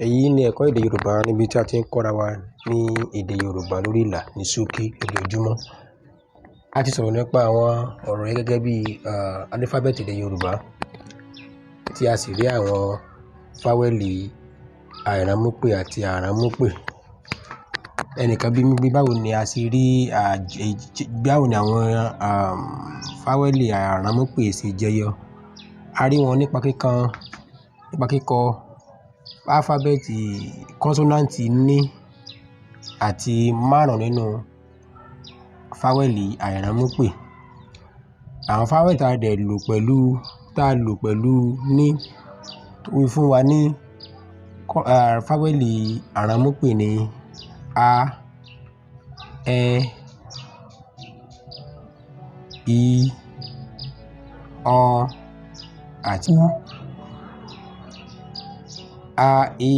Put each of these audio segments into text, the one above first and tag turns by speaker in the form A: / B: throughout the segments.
A: Èyí ni ẹ̀kọ́ èdè Yorùbá níbi tí a ti ń kọ́ra wa ní èdè Yorùbá lórí ìlà ní ṣókí lójoojúmọ́. A ti sọ̀rọ̀ nípa àwọn ọ̀rọ̀ yẹn gẹ́gẹ́ bí alífábẹ́ẹ̀tì èdè Yorùbá tí a sì rí àwọn fáwẹ́lì àìràmúpè àti àràmúpè. Ẹnìkan bí mi pé báwo ni a ṣe rí báwo ni àwọn fáwẹ́lì àràmúpè ṣe jẹyọ. A rí wọn nípa kíkọ alífábẹ́ẹ̀tì kọ́nsọ́náǹtì ní àti márùn-ún nínú fáwẹ́lì àìràmúpè. Àwọn fáwẹ́lì tá a lò pẹ̀lú ní fún wa ní fáwẹ́lì àràmúpè ní a, ẹ, i, ọ àti u. A, e,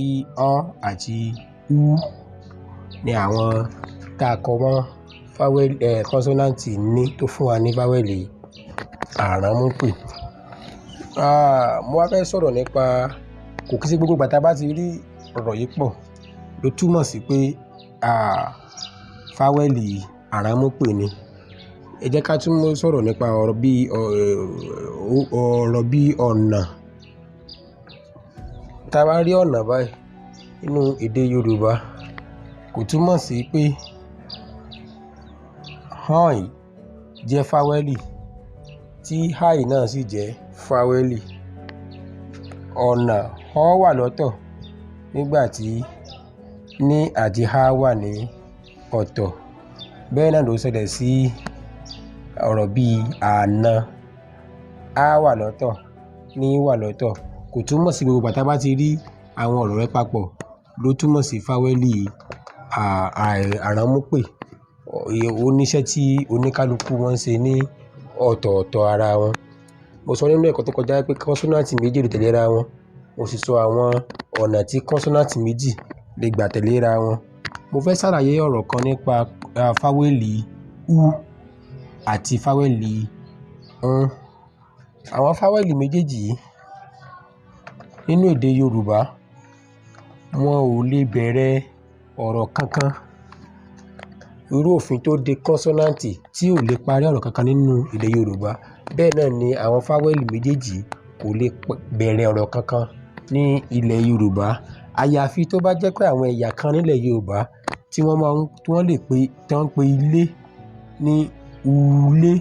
A: i, ọ àti u ni àwọn tá a kọ mọ́ fáwẹ́lì kọ́nsọ́náǹtì ní tó fún wa ní fáwẹ́lì àràmúpè. Mo wá fẹ́ sọ̀rọ̀ nípa kò kí sí gbogbo ìgbà tá a bá ti rí ọ̀rọ̀ yìí pọ̀ ló túmọ̀ sí pé fáwẹ́lì àràmúpè ni. Ẹ jẹ́ ká tún sọ̀rọ̀ nípa ọ̀rọ̀ bí ọ̀nà. Tá a bá rí ọ̀nà báyìí nínú èdè Yorùbá kò túmọ̀ sí pé hàn jẹ́ fáwẹ́lì tí háì náà sì jẹ́ fáwẹ́lì. Ọ̀nà ọ wà lọ́tọ̀ nígbà tí ní àti há wà ní ọ̀tọ̀. Bẹ́ẹ̀ náà ló ṣẹlẹ̀ sí ọ̀rọ̀ bí àna. Á wà lọ́tọ̀, ní wà lọ́tọ̀. Kò túmọ̀ sí gbogbo ìgbà tá a bá ti rí àwọn ọ̀rọ̀ rẹ̀ papọ̀ ló túmọ̀ sí fáwẹ́lì àràmúpè. Oníṣẹ́ tí oníkálukú wọn ṣe ní ọ̀tọ̀ọ̀tọ̀ ara wọn. Mo sọ nínú ẹ̀kọ́ tó kọjá pé kọ́nsọ́náǹtì méjì lè tẹ̀lé ra wọn. Mo sì sọ àwọn ọ̀nà tí kọ́nsọ́náǹtì méjì lè gbà tẹ̀lé ra wọn. Mo fẹ́ ṣàlàyé ọ̀rọ̀ kan nípa fáwẹ́lì u àti fáwẹ́lì n. Àwọn fáwẹ́lì méjèèjì nínú èdè Yorùbá wọn ò lè bẹ̀rẹ̀ ọ̀rọ̀ kankan. Irú òfin tó de kọ́nsọ́náǹtì tí ò lè parí ọ̀rọ̀ kankan nínú èdè Yorùbá. Bẹ́ẹ̀ náà ni àwọn fáwẹ́lì méjèèjì kò lè bẹ̀rẹ̀ ọ̀rọ̀ kankan ní ilẹ̀ Yorùbá. Àyàfi tó bá jẹ́ pé àwọn ẹ̀yà kan nílẹ̀ Yorùbá tí wọ́n lè pe ilé ní ulé.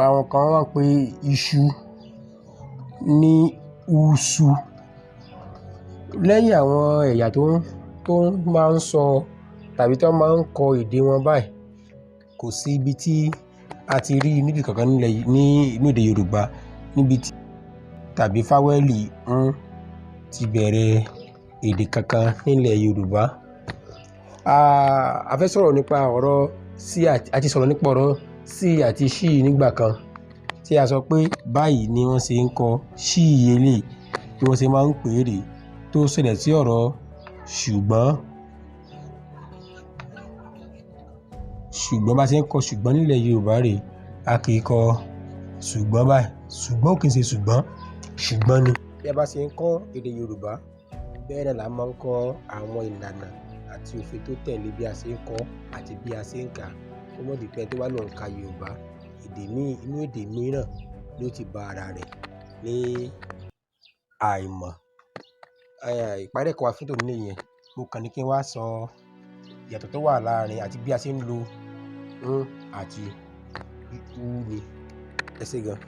A: Àwọn kan wọ́n pe iṣu ní uṣu. Lẹ́yìn àwọn ẹ̀yà tó máa ń sọ tàbí tó máa ń kọ èdè wọn báyìí kò sí ibi tí a ti rí níbi kankan nínú èdè Yorùbá níbi tí tàbí fáwẹ́lì n ti bẹ̀rẹ̀ èdè kankan nílẹ̀ Yorùbá. A fẹ́ sọ̀rọ̀ nípa ọ̀rọ̀ sí àti sọ̀rọ̀ nípa ọ̀rọ̀ sí àti ṣí nígbà kan tí a sọ pé báyìí ni wọ́n ṣe ń kọ ṣí eléyìí bí wọ́n ṣe máa ń pè é rèé tó ṣẹlẹ̀ sí ọ̀rọ̀ ṣùgbọ́n. Ṣùgbọ́n bá ṣe ń kọ ṣùgbọ́n nílẹ̀ Yorùbá rèé a kì í kọ ṣùgbọ́n báyìí. Ṣùgbọ́n ò kí ń ṣe ṣùgbọ́n ni. Bí a bá ṣe ń kọ́ èdè Yorùbá bẹ́ẹ̀ náà la máa ń kọ́ àwọn ìlànà àti òfin tó tẹ̀lé bí a ṣe ń kọ́ àti bí a ṣe ń kà. Kó mọ́ di pé tó bá lọ ń ka Yorùbá inú èdè mìíràn ló ti bá ara rẹ̀ ní àìmọ̀. Ìparí ẹ̀kọ́ wa fún tòní nìyẹn. Mo kàn ní kí n wá sọ ìyàtọ̀ tó wà láàárín àti bí a ṣe ń lo n àti u ni. Ẹ ṣé gan.